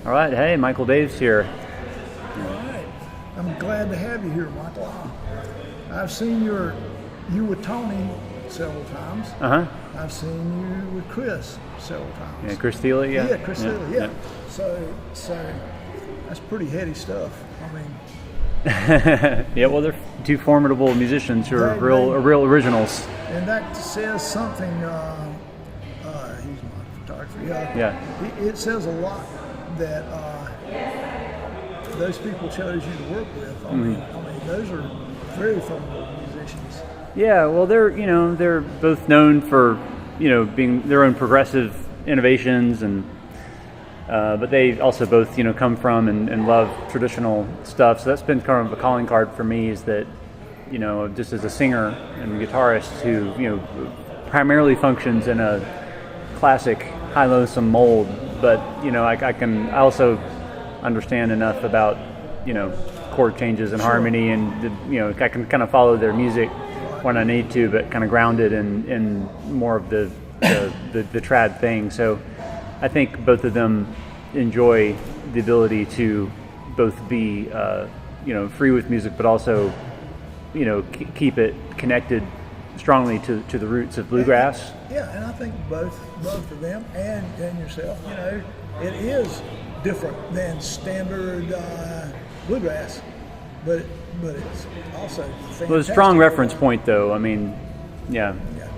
All right. Hey, Machiel Daves here. All right. I'm glad to have you here, Michael. I've seen you with Tony several times. I've seen you with Chris several times. Yeah, Chris Thiele, yeah. Yeah, Chris Thiele, yeah. So that's pretty heady stuff. I mean, yeah, well, they're two formidable musicians who are real originals. And that says something. He's my photographer. Yeah. It says a lot that those people chose you to work with. I mean, those are very formidable musicians. Yeah, well, they're both known for being their own progressive innovations, and but they also both come from and love traditional stuff. So that's been kind of a calling card for me, is that just as a singer and guitarist who primarily functions in a classic high-lonesome mold, but I also understand enough about chord changes and harmony, and I can kind of follow their music when I need to, but kind of grounded in more of the trad thing. So I think both of them enjoy the ability to both be free with music, but also keep it connected strongly to the roots of bluegrass. And I think both of them and yourself, it is different than standard bluegrass, but it's also fantastic. Well, a strong reference point, though. I mean, yeah.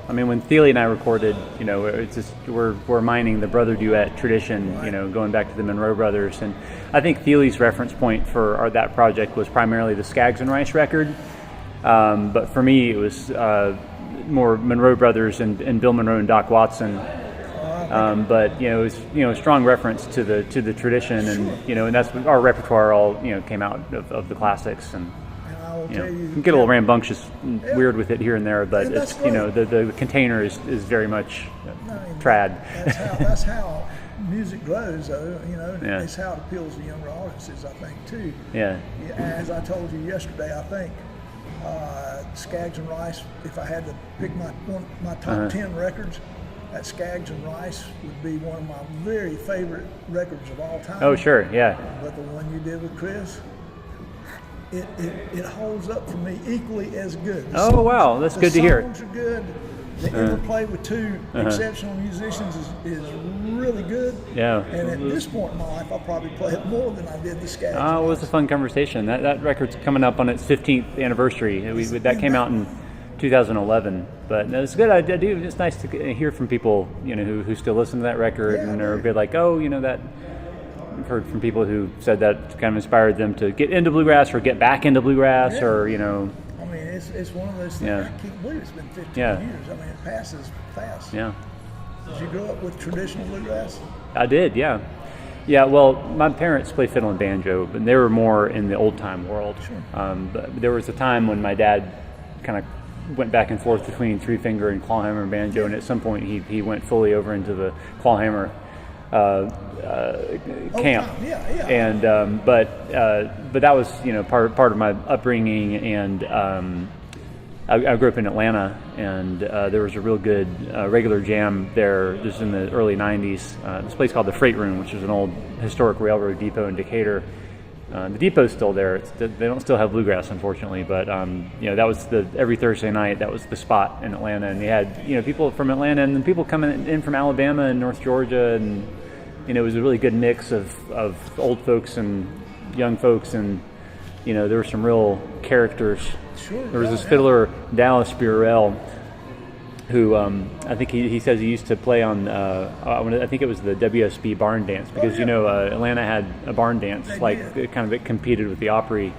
I mean, when Thiele and I recorded, it's just we're mining the brother duet tradition, right. Going back to the Monroe brothers, and I think Thiele's reference point for that project was primarily the Skaggs and Rice record, but for me it was more Monroe brothers and Bill Monroe and Doc Watson. But it was a strong reference to the tradition, and and that's our repertoire all came out of the classics, and I will tell you, get a little rambunctious and weird with it here and there, but it's great. The container is very much trad. That's how music grows, though. Yeah. It's how it appeals to younger audiences, I think, too. Yeah. As I told you yesterday, I think Skaggs and Rice, if I had to pick my top 10 records, that Skaggs and Rice would be one of my very favorite records of all time. Oh, sure, yeah. But the one you did with Chris, it holds up for me equally as good. Oh, wow, that's good to hear. The songs are good. The interplay with two exceptional musicians is really good. Yeah. And at this point in my life, I'll probably play it more than I did the Skaggs. Oh, it was a fun conversation. That record's coming up on its 15th anniversary. That came out in 2011, but it's good. I do. It's nice to hear from people, who still listen to that record and are a bit like, that. I've heard from people who said that kind of inspired them to get into bluegrass or get back into bluegrass, or I mean, it's one of those things. I can't believe it's been 15 years. I mean, it passes fast. Yeah. Did you grow up with traditional bluegrass? I did. Yeah. Yeah. Well, my parents played fiddle and banjo, but they were more in the old time world. Sure. But there was a time when my dad kind of went back and forth between three finger and clawhammer and banjo, and at some point he went fully over into the clawhammer camp. Yeah. And but that was part of my upbringing, and I grew up in Atlanta, and there was a real good regular jam there. This was in the early '90s. This place called the Freight Room, which is an old historic railroad depot in Decatur. The depot's still there. They don't still have bluegrass, unfortunately, but that was every Thursday night. That was the spot in Atlanta, and they had people from Atlanta and then people coming in from Alabama and North Georgia, and it was a really good mix of old folks and young folks, and there were some real characters. Sure. There was this fiddler, Dallas Burrell, who I think he says he used to play on, I think it was the WSB barn dance, because Atlanta had a barn dance, it competed with the Opry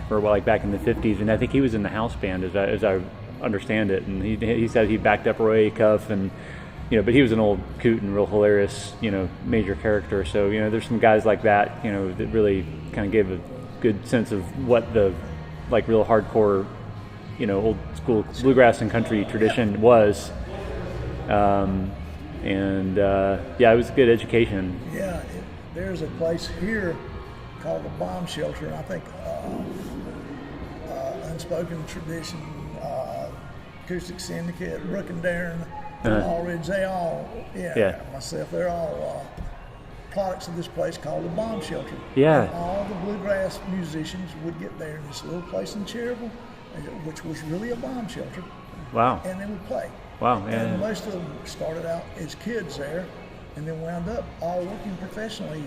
for back in the 50s, and I think he was in the house band as I understand it, and he said he backed up Roy Acuff, and but he was an old coot and real hilarious major character. So there's some guys like that that really kind of gave a good sense of what the real hardcore old school bluegrass and country tradition was, and it was a good education. Yeah, there's a place here called the Bomb Shelter, and I think Unspoken Tradition, Acoustic Syndicate, Brook and Darren, All Ridge, they all, myself, they're all products of this place called the Bomb Shelter. Yeah. And all the bluegrass musicians would get there in this little place in Cherryville, which was really a bomb shelter. Wow. And they would play. Wow. Yeah. And most of them started out as kids there, and then wound up all working professionally.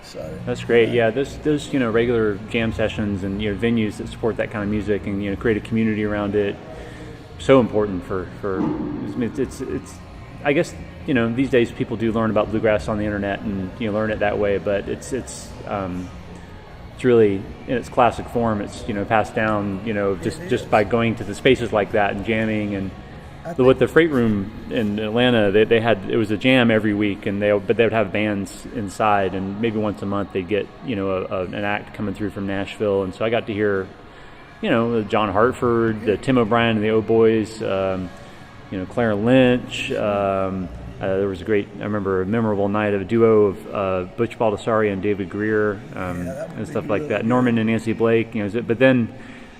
So that's great. Yeah, those regular jam sessions and venues that support that kind of music and create a community around it, so important for it's I guess these days people do learn about bluegrass on the internet and learn it that way, but it's really in its classic form. It's passed down just by going to the spaces like that and jamming. And with the Freight Room in Atlanta, they had, it was a jam every week, and they would have bands inside, and maybe once a month they'd get an act coming through from Nashville. And so I got to hear John Hartford, the Tim O'Brien and the O Boys, Clara Lynch. There was I remember a memorable night of a duo of Butch Baldessari and David Greer, and stuff like that. Norman and Nancy Blake, but then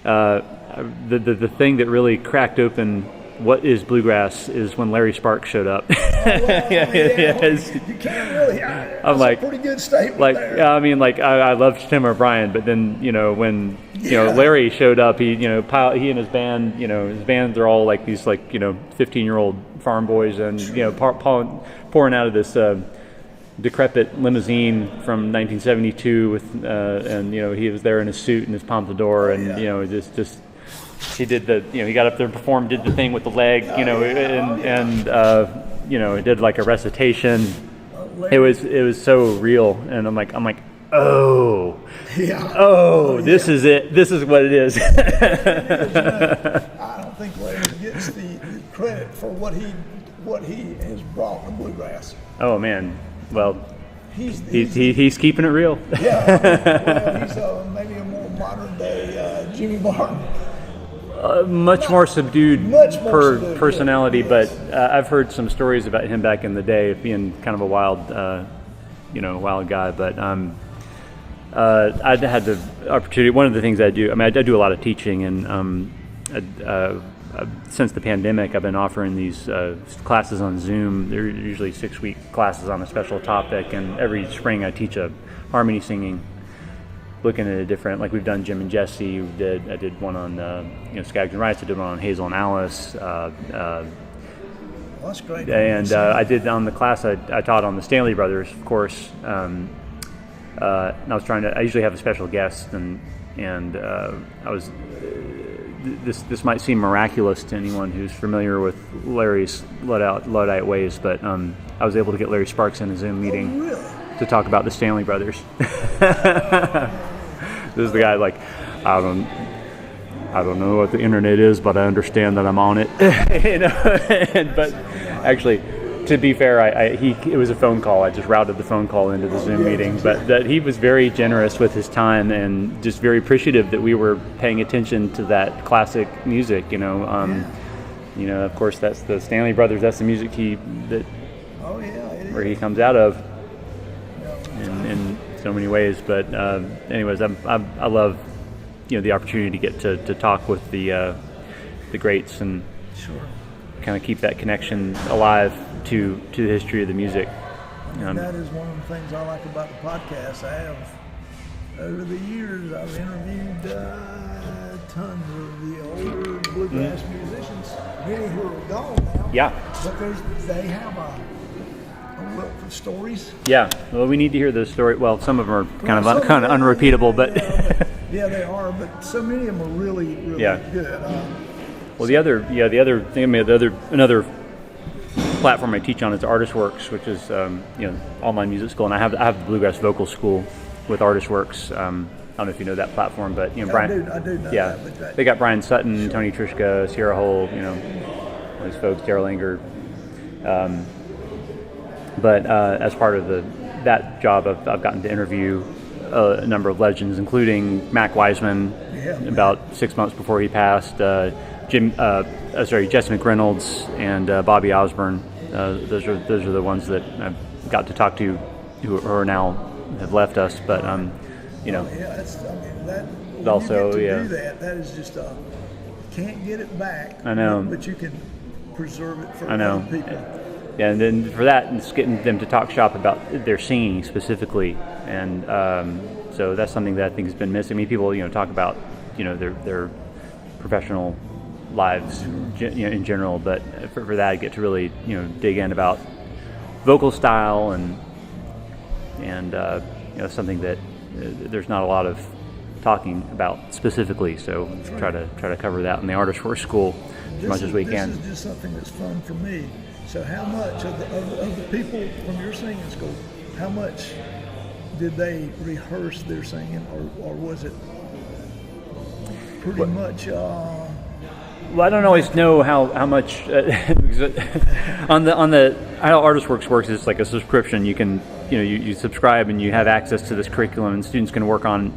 the thing that really cracked open what is bluegrass is when Larry Sparks showed up. You can't really. That's a pretty good statement there. I loved Tim O'Brien, but then when Larry showed up, he he and his band, his bands are all like these 15-year-old farm boys, and pouring out of this decrepit limousine from 1972 with and he was there in his suit and his pompadour, and just. He did he got up there and performed, did the thing with the leg, and did like a recitation. It was so real, and I'm like, this is it. This is what it is. I don't think Larry gets the credit for what he has brought to bluegrass. Oh man, well, he's keeping it real. Yeah, he's maybe a more modern day Jimmy Martin. Much more subdued personality, yes. But I've heard some stories about him back in the day of being kind of a wild guy. But I'd had the opportunity. One of the things I do, I do a lot of teaching, and since the pandemic, I've been offering these classes on Zoom. They're usually 6-week classes on a special topic, and every spring I teach a harmony singing. Looking at a different, like we've done Jim and Jesse. I did one on Skaggs and Rice. I did one on Hazel and Alice. That's great. And I did on the class I taught on the Stanley Brothers, of course. And I was I usually have a special guest, and I was. This might seem miraculous to anyone who's familiar with Larry's Luddite ways, but I was able to get Larry Sparks in a Zoom meeting. Oh, really? To talk about the Stanley Brothers. This is the guy I don't know what the internet is, but I understand that I'm on it. But actually, to be fair, it was a phone call. I just routed the phone call into the Zoom meeting. But that he was very generous with his time and just very appreciative that we were paying attention to that classic music. Of course, that's the Stanley Brothers. That's the music where he comes out of. In so many ways, but anyways, I love the opportunity to get to talk with the greats and kind of keep that connection alive to the history of the music. That is one of the things I like about the podcast. I have over the years I've interviewed tons of the older bluegrass musicians, many who are gone now. Yeah, but they have a look for stories. Yeah, well, we need to hear those stories. Well, some of them are kind of unrepeatable, but yeah, they are. But so many of them are really good. Well, another platform I teach on is Artist Works, which is online music school, and I have the Bluegrass Vocal School with Artist Works. I don't know if you know that platform, but Brian. I do know that. But they got Brian Sutton, Tony Trischka, Sierra Hull, all these folks, Darryl Anger. But as part of that job, I've gotten to interview a number of legends, including Mac Wiseman, about 6 months before he passed. Jesse McReynolds and Bobby Osborne. Those are the ones that I've got to talk to, who are now have left us. But that is just can't get it back. I know, but you can preserve it for other people. and then for that, it's getting them to talk shop about their singing specifically, and so that's something that I think has been missing. I mean, people talk about their professional lives in general, but for that, I get to really dig in about vocal style and something that there's not a lot of talking about specifically. So try to cover that in the Artist Work School as much as we can. This is just something that's fun for me. So how much of the people from your singing school, how much did they rehearse their singing, or was it pretty much? Well, I don't always know how much on the how Artist Works works is like a subscription. You can you subscribe and you have access to this curriculum, and students can work on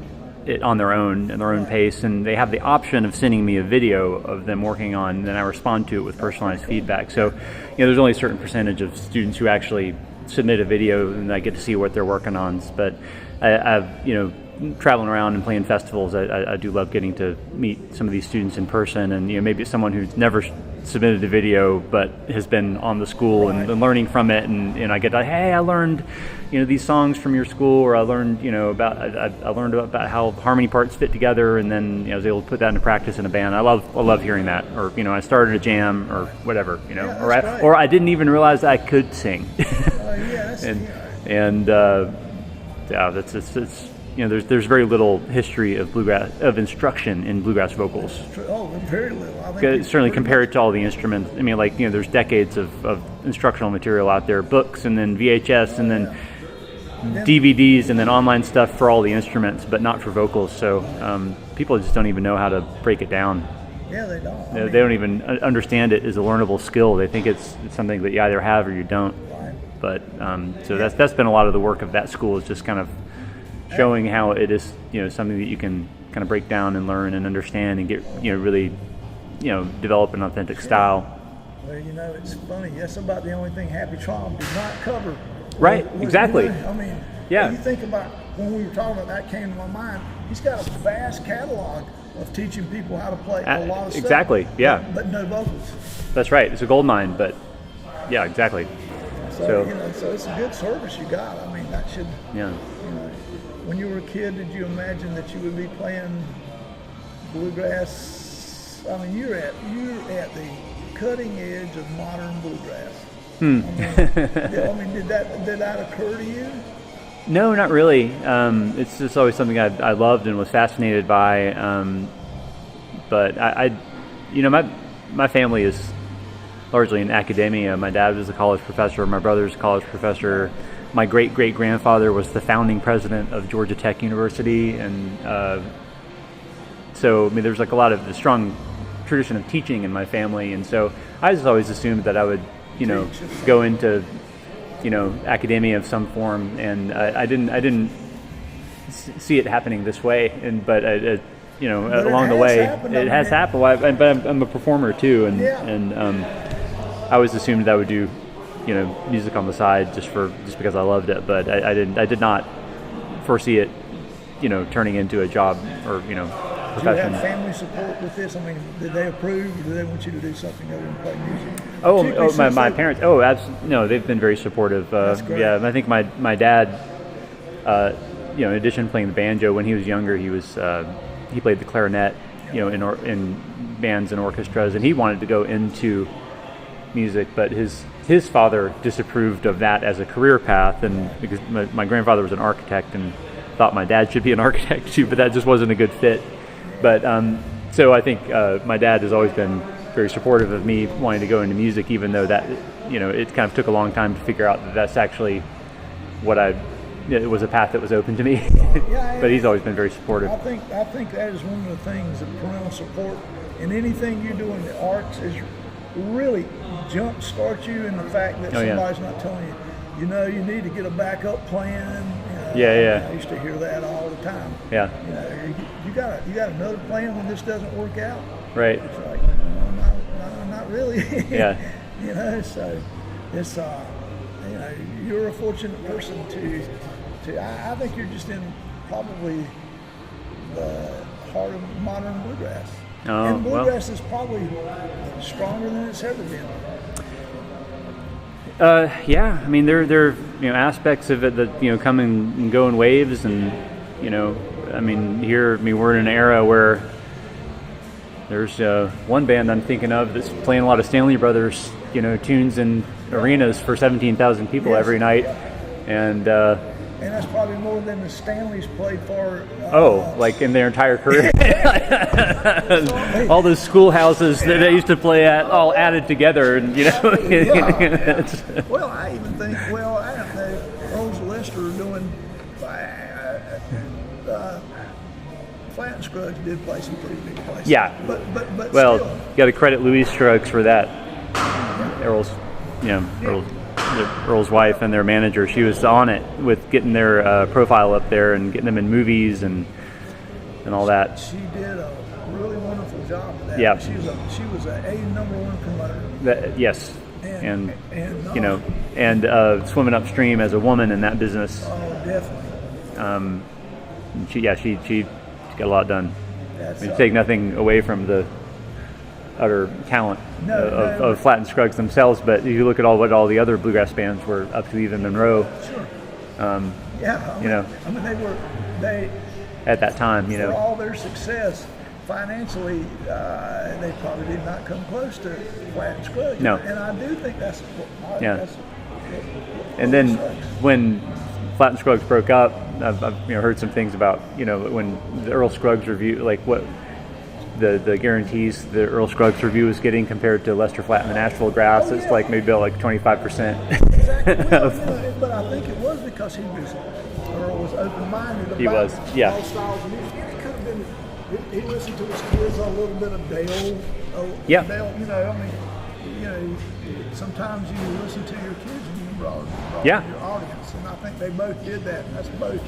it on their own at their own pace, and they have the option of sending me a video of them working on, and then I respond to it with personalized feedback. So there's only a certain percentage of students who actually submit a video, and I get to see what they're working on. But I've traveling around and playing festivals, I do love getting to meet some of these students in person, and maybe it's someone who's never submitted a video but has been on the school and learning from it, and I get to, hey, I learned these songs from your school, or I learned I learned about how harmony parts fit together, and then I was able to put that into practice in a band. I love hearing that, or I started a jam or whatever, or I didn't even realize I could sing. There's very little history of instruction in bluegrass vocals. Oh, very little. I think certainly compared to all the instruments. I mean, there's decades of instructional material out there, books, and then VHS, and then DVDs, and then online stuff for all the instruments, but not for vocals. So people just don't even know how to break it down. Yeah, they don't. They don't even understand it as a learnable skill. They think it's something that you either have or you don't. Right. But so that's been a lot of the work of that school, is just kind of showing how it is, something that you can kind of break down and learn and understand and get, really, develop an authentic style. Well, it's funny. That's about the only thing Happy Traum did not cover. Right, exactly. Yeah. When you think about when we were talking about that, came to my mind. He's got a vast catalog of teaching people how to play a lot of stuff. Exactly. Yeah. But no vocals. That's right. It's a gold mine, but yeah, exactly. So it's a good service you got. I mean, that should. Yeah. When you were a kid, did you imagine that you would be playing bluegrass? I mean, you're at the cutting edge of modern bluegrass. Did that occur to you? No, not really. It's just always something I loved and was fascinated by. But my family is largely in academia. My dad was a college professor. My brother's a college professor. My great-great-grandfather was the founding president of Georgia Tech University, and so there's a lot of the strong tradition of teaching in my family, and so I just always assumed that I would, go into, academia of some form, and I didn't see it happening this way, but along the way it has happened. But I'm a performer too, and I always assumed that I would do music on the side just because I loved it, but I did not foresee it, turning into a job or profession. Do you have family support with this? I mean, did they approve, or do they want you to do something other than play music? My parents. Oh, absolutely. No, they've been very supportive. That's great. Yeah, I think my dad, in addition to playing the banjo, when he was younger, he played the clarinet, in bands and orchestras, and he wanted to go into music, but his father disapproved of that as a career path, and because my grandfather was an architect and thought my dad should be an architect too, but that just wasn't a good fit. But so I think my dad has always been very supportive of me wanting to go into music, even though that it kind of took a long time to figure out that that's actually what it was a path that was open to me. But he's always been very supportive. I think that is one of the things that parental support in anything you do in the arts is really jumpstart you in the fact that somebody's not telling you, you need to get a backup plan. I used to hear that all the time. Yeah. You got another plan when this doesn't work out. Right. It's like, no, not really. Yeah. So it's you're a fortunate person to. I think you're just in probably the heart of modern bluegrass. And bluegrass is probably stronger than it's ever been. Yeah, I mean, there aspects of it that come and go in waves, and I mean, we're in an era where there's one band I'm thinking of that's playing a lot of Stanley Brothers tunes in arenas for 17,000 people every night, and that's probably more than the Stanleys played for. Like in their entire career. All those schoolhouses that they used to play at, all added together, and Well, I even think. Well, I don't know. Rose Lester doing. Flat and Scruggs did play some pretty big places. Yeah. But well, still. you got to credit Louise Scruggs for that. Earl's wife and their manager. She was on it with getting their profile up there and getting them in movies and all that. She did a really wonderful job of that. Yeah. She was a #1 promoter. Yes. And swimming upstream as a woman in that business. Oh, definitely. She got a lot done. Take nothing away from the utter talent of Flat and Scruggs themselves, but if you look at what all the other bluegrass bands were up to, even Monroe. Sure. I mean, they at that time, for all their success financially, they probably did not come close to Flat and Scruggs. No. And I do think that's and then when Flat and Scruggs broke up, I've heard some things about when the Earl Scruggs review, like what the guarantees the Earl Scruggs review was getting compared to Lester Flatt and the Nashville Grass. It's like maybe about like 25%. Exactly. Well, but I think it was because Earl was open-minded about all styles of music. And it could have been he listened to his kids a little bit of Dale. Dale, sometimes you listen to your kids and you brought your audience, and I think they both did that, and that's both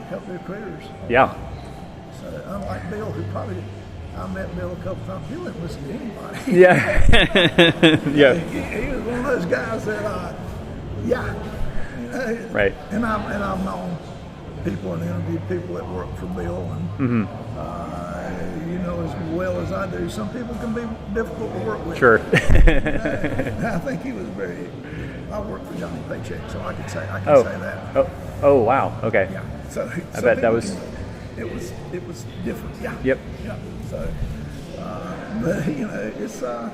helped their careers. Yeah. So unlike Bill, who probably I met Bill a couple times, he wouldn't listen to anybody. Yeah. Yeah. He was one of those guys that right. And I've known people and interviewed people that work for Bill, and as well as I do, some people can be difficult to work with. Sure. I think he was very. I worked for Johnny Paycheck, so I can say that. Oh wow. Okay. Yeah. So I bet that was. It was different. Yeah. Yep. Yeah. So, but it's I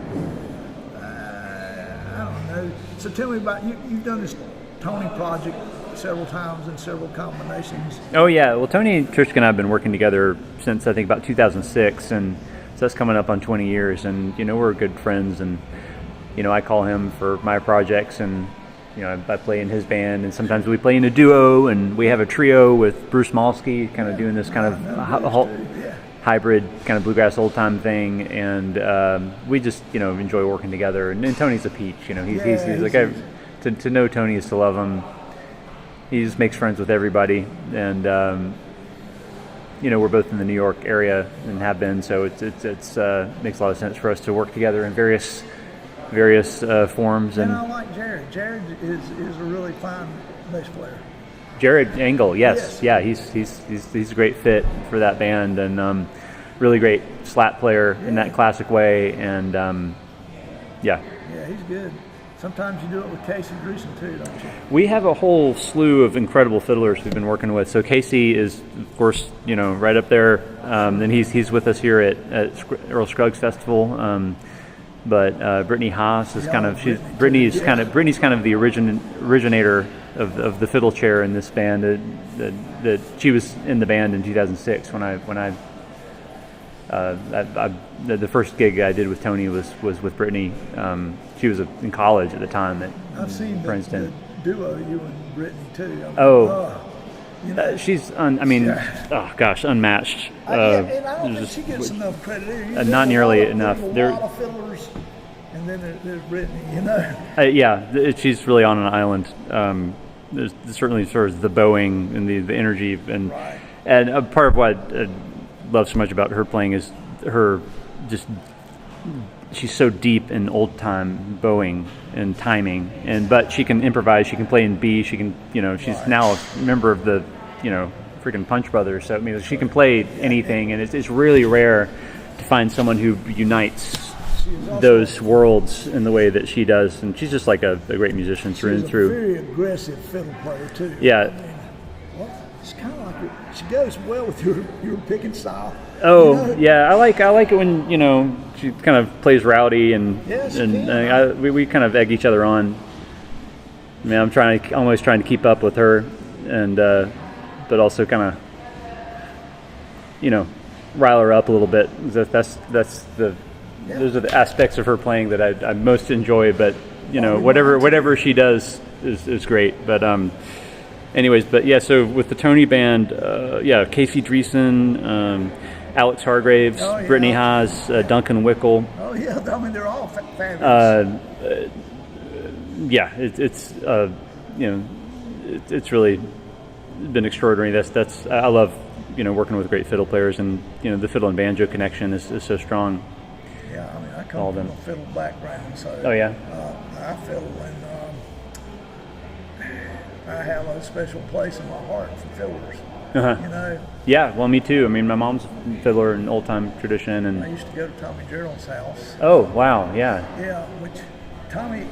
don't know. So tell me about you. You've done this Tony project several times in several combinations. Oh yeah, well Tony Trishka and I have been working together since I think about 2006, and so that's coming up on 20 years, and we're good friends, and I call him for my projects, and I play in his band, and sometimes we play in a duo, and we have a trio with Bruce Malsky kind of doing this kind of hybrid kind of bluegrass old time thing, and we just enjoy working together, and Tony's a peach. He's like to know Tony is to love him. He just makes friends with everybody, and we're both in the New York area and have been, so it's makes a lot of sense for us to work together in various forms. And I like Jared. Jared is a really fine bass player. Jared Engel, yes. Yeah, he's a great fit for that band, and really great slap player in that classic way, and yeah, he's good. Sometimes you do it with Casey Greason too, don't you? We have a whole slew of incredible fiddlers we've been working with. So Casey is, of course, right up there, and he's with us here at Earl Scruggs Festival. But Brittany Haas is Brittany's kind of the originator of the fiddle chair in this band. That she was in the band in 2006 when the first gig I did with Tony was with Brittany. She was in college at the time at I've seen Princeton. The duo, you and Brittany too. She's unmatched. And I don't think she gets enough credit either. Not nearly enough. There's a lot of fiddlers, and then there's Brittany. She's really on an island. There's certainly sort of the bowing and the energy, and part of what I love so much about her playing is her she's so deep in old time bowing and timing, but she can improvise. She can play in B. She can, she's now a member of the, freaking Punch Brothers. So she can play anything, and it's really rare to find someone who unites She's also, those worlds in the way that she does, and she's just like a great musician through and through. She's a very aggressive fiddle player too. Yeah. I mean, it's kind of like she goes well with your picking style. Oh, you know? Yeah, I like it when she kind of plays rowdy and we kind of egg each other on. I mean, I'm always trying to keep up with her, and but also kind of rile her up a little bit. Those are the aspects of her playing that I most enjoy. But whatever she does is great. But anyways, but yeah. So with the Tony Band, Casey Dreesen, Alex Hargraves, Brittany Haas, Duncan Wickel. Oh yeah, I mean they're all fabulous. It's really been extraordinary. That's I love working with great fiddle players, and the fiddle and banjo connection is so strong. Yeah, I mean I come from a fiddle background, so I fiddle, and I have a special place in my heart for fiddlers. Yeah, well, me too. I mean, my mom's a fiddler in old time tradition, and I used to go to Tommy Gerald's house. Oh wow, yeah. Yeah, which Tommy,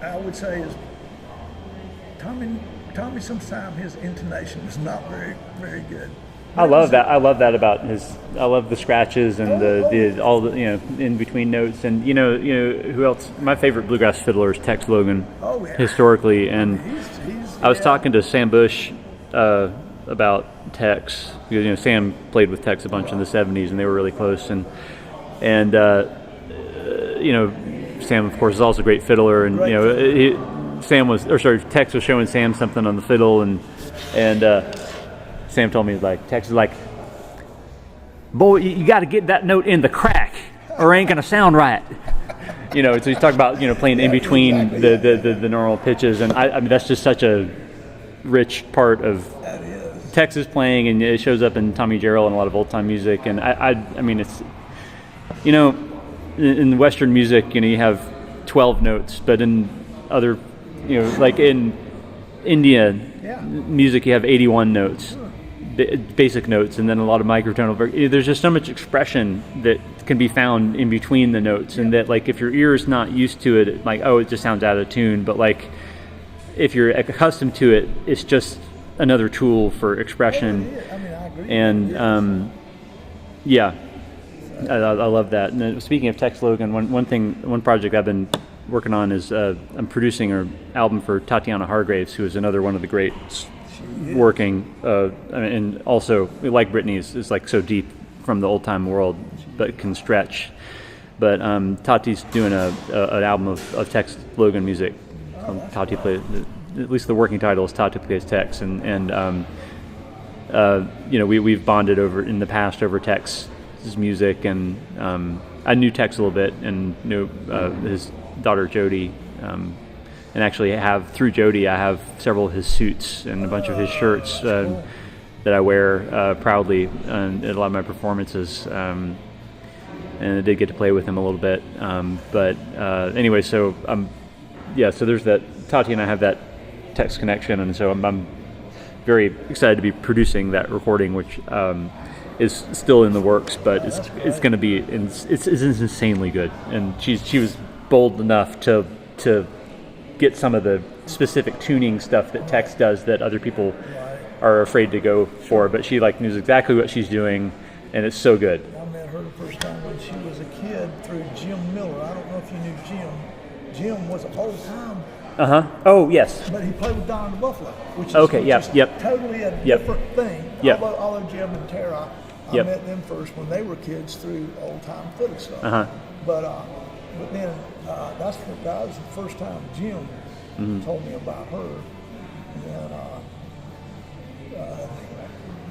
I would say is Tommy. Sometimes his intonation is not very, very good. I love that. I love that about his. I love the scratches and all the in between notes, and who else? My favorite bluegrass fiddler is Tex Logan. Oh yeah. Historically, and I was talking to Sam Bush about Tex, because Sam played with Tex a bunch in the '70s, and they were really close, and Sam of course is also a great fiddler, and Tex was showing Sam something on the fiddle, and Sam told me, Tex is like, boy, you got to get that note in the crack, or it ain't gonna sound right. So he's talking about playing in between the normal pitches, and I mean that's just such a rich part of Texas playing, and it shows up in Tommy Jarrell and a lot of old time music. And I mean it's in Western music you have 12 notes, but in other like in India music you have 81 notes, basic notes, and then a lot of microtonal. There's just so much expression that can be found in between the notes, and that if your ear is not used to it, it just sounds out of tune. But if you're accustomed to it, it's just another tool for expression. I mean, I agree. And I love that. And then, speaking of Tex Logan, one project I've been working on is I'm producing an album for Tatiana Hargraves, who is another one of the greats working. And also, like Brittany, is so deep from the old time world, but can stretch. But Tati's doing an album of Tex Logan music. Tati plays, at least the working title is Tati Plays Tex, and we've bonded in the past over Tex's music, and I knew Tex a little bit, and knew his daughter Jody, and actually through Jody I have several of his suits and a bunch of his shirts that I wear proudly at a lot of my performances, and I did get to play with him a little bit, but anyway, so so there's that. Tati and I have that Tex connection, and so I'm very excited to be producing that recording, which is still in the works, but it's going to be it's insanely good. And she was bold enough to get some of the specific tuning stuff that Tex does that other people are afraid to go for, but she knows exactly what she's doing, and it's so good. I met her the first time when she was a kid through Jim Miller. I don't know if you knew Jim. Jim was an old time. Oh yes. But he played with Don the Buffalo, which is totally a different thing. Although Jim and Tara, I met them first when they were kids through old time fiddle stuff. But then that was the first time Jim told me about her. And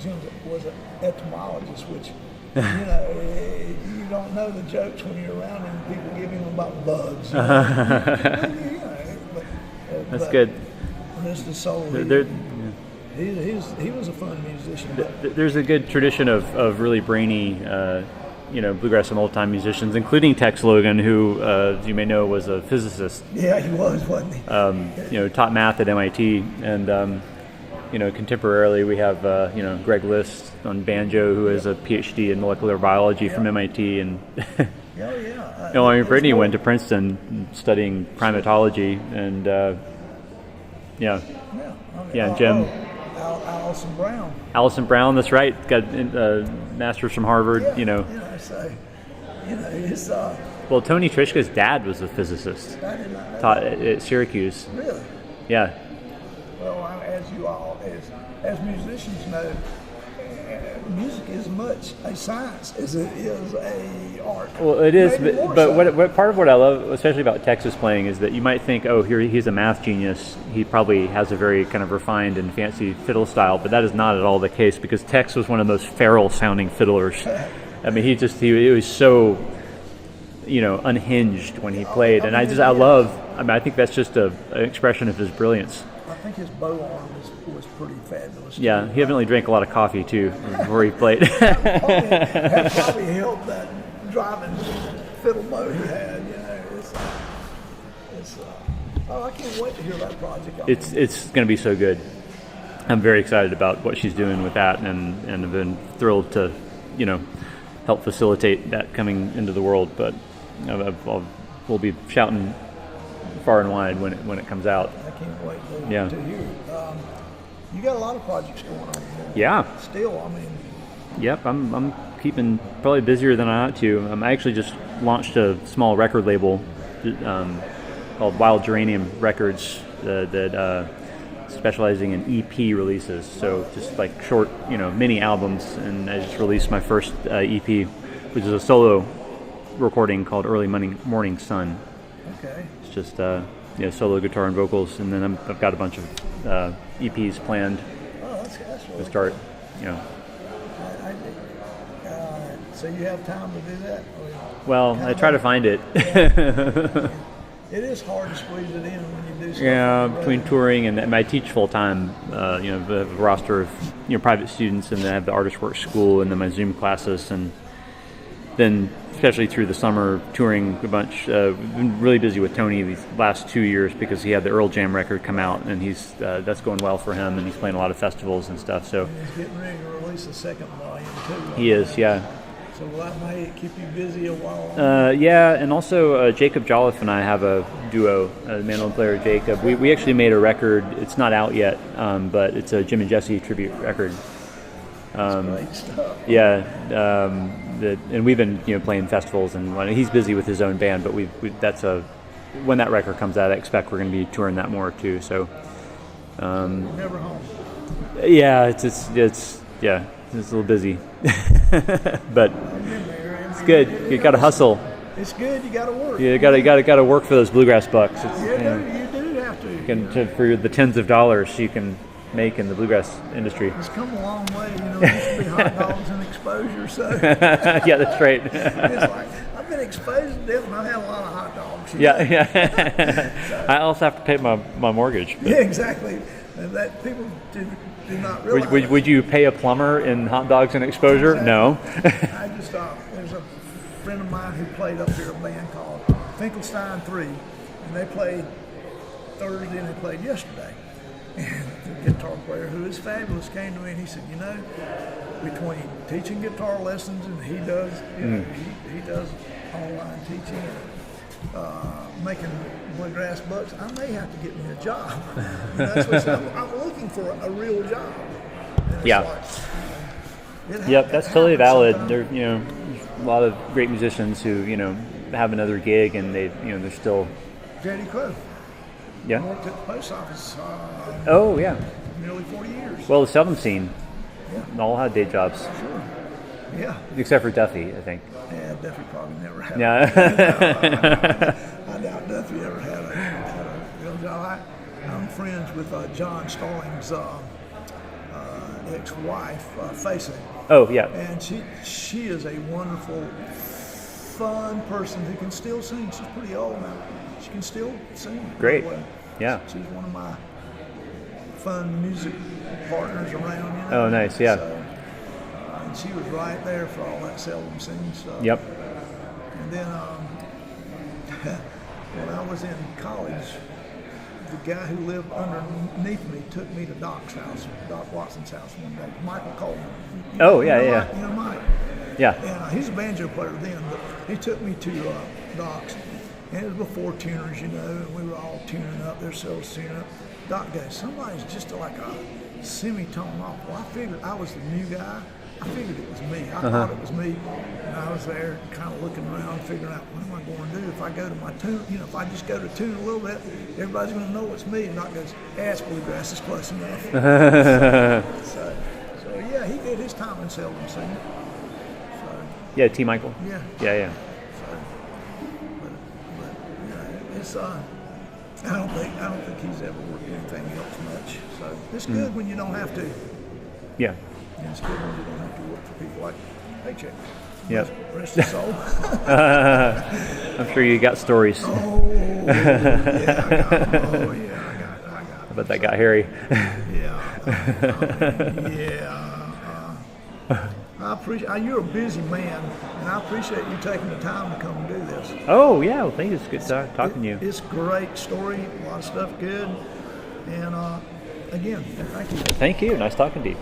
Jim was an etymologist, which you don't know the jokes when you're around and people give him about bugs. That's good. Mr. Soul, he was a fun musician. There's a good tradition of really brainy, bluegrass and old time musicians, including Tex Logan, who, as you may know, was a physicist. Yeah, he was, wasn't he? Taught math at MIT, and contemporarily we have Greg List on banjo, who is a PhD in molecular biology from MIT, and Oh yeah. You know, I mean, Brittany went to Princeton studying primatology, and yeah, and Jim. Allison Brown, that's right. Got a master's from Harvard. Yeah, you know. So it's Well, Tony Trishka's dad was a physicist. I did not know Taught that. at Syracuse. Really? Yeah. Well, as you all, as musicians know, music is much a science as it is a art. Well, it is, Maybe more but so. what part of what I love, especially about Texas playing, is that you might think, oh, here he's a math genius. He probably has a very kind of refined and fancy fiddle style, but that is not at all the case because Tex was one of the most feral-sounding fiddlers. I mean, he was so, unhinged when he played, and I think that's just an expression of his brilliance. I think his bow arm was pretty fabulous. Yeah, he evidently drank a lot of coffee too before he played. That probably helped that driving fiddle bow he had. I can't wait to hear that project. It's going to be so good. I'm very excited about what she's doing with that, and I've been thrilled to, help facilitate that coming into the world. But we'll be shouting far and wide when it comes out. I can't wait to Yeah. hear it. You got a lot of projects going on. Yeah. Still, Yep, I'm keeping probably busier than I ought to. I actually just launched a small record label called Wild Geranium Records that specializing in EP releases. So just like short, mini albums. And I just released my first EP, which is a solo recording called Early Morning Sun. Okay. It's just solo guitar and vocals, and then I've got a bunch of EPs planned Oh, that's really to start. So you have time to do that? Well, I try to find it. It is hard to squeeze it in when you do stuff. Yeah, on the between road. touring and I teach full time. The roster of private students, and then I have the Artist Works School, and then my Zoom classes, and then especially through the summer touring a bunch. We've been really busy with Tony these last 2 years because he had the Earl Jam record come out, and that's going well for him, and he's playing a lot of festivals and stuff. So And he's getting ready to release the second volume too. he is, yeah. So that may keep you busy a while. Yeah, and also Jacob Jolliffe and I have a duo, the mandolin player Jacob. We actually made a record. It's not out yet, but it's a Jim and Jesse tribute record. Great stuff. Yeah, and we've been playing festivals, and he's busy with his own band. But when that record comes out, I expect we're going to be touring that more too. So You're never home. yeah, it's a little busy, but it's good. You got to hustle. It's good. You got to work. You got to work for those bluegrass bucks. You do have to. For the tens of dollars you can make in the bluegrass industry. It's come a long way. It used to be hot dogs and exposure. So Yeah, that's right. it's like I've been exposed to death, and I've had a lot of hot dogs. Yeah. I also have to pay my mortgage. Yeah, exactly. And that people do not realize. Would you pay a plumber in hot dogs and exposure? Exactly. No. I just there's a friend of mine who played up here a band called Finkelstein 3, and they played Thursday and they played yesterday. And the guitar player, who is fabulous, came to me and he said, between teaching guitar lessons and he does online teaching and making bluegrass bucks, I may have to get me a job. So I'm looking for a real job. And it's Yeah. Yep, that's totally valid. There, a lot of great musicians who, have another gig and they're still. J.D. Crowe. Yeah. Worked at the post office Oh yeah. nearly 40 years. Well, the seldom scene, Yeah. all had day jobs, Sure. Yeah. except for Duffy, I think. Yeah, Duffy probably never had. Yeah. I doubt Duffy ever had a real job. I'm friends with John Starling's ex-wife, Facing, Oh yeah. and she is a wonderful, fun person who can still sing. She's pretty old now. She can still sing. Great. Well. Yeah. She's one of my fun music partners around. Oh, nice, yeah. So, and she was right there for all that seldom seen stuff. Yep. And then when I was in college, the guy who lived underneath me took me to Doc's house, Doc Watson's house one day. Michael Coleman. Oh, yeah, yeah. Mike? Yeah. And he's a banjo player then, but he took me to Doc's. And it was before tuners, you know, and we were all tuning up, their cells tuning up. Doc goes, somebody's just like a semitone off. Well, I figured I was the new guy. I figured it was me. I thought it was me. And I was there kind of looking around, figuring out what am I going to do if I go to my tune, you know, if I just go to tune a little bit, everybody's going to know it's me. And Doc goes, ass bluegrass is close enough. so yeah, he did his time in seldom singing. So, Yeah, T. Michael. yeah. Yeah. It's I don't think he's ever worked anything else much. So it's good when you don't have to. Yeah. And it's good when you don't have to work for people like Paycheck. Yep. Rest his soul. I'm sure you got stories. Oh yeah, I got. I bet that got hairy. I appreciate. You're a busy man, and I appreciate you taking the time to come and do this. Oh yeah, well, thank you. It's good talking to you. It's a great story. A lot of stuff good. And again, thank you. Thank you. Nice talking to you.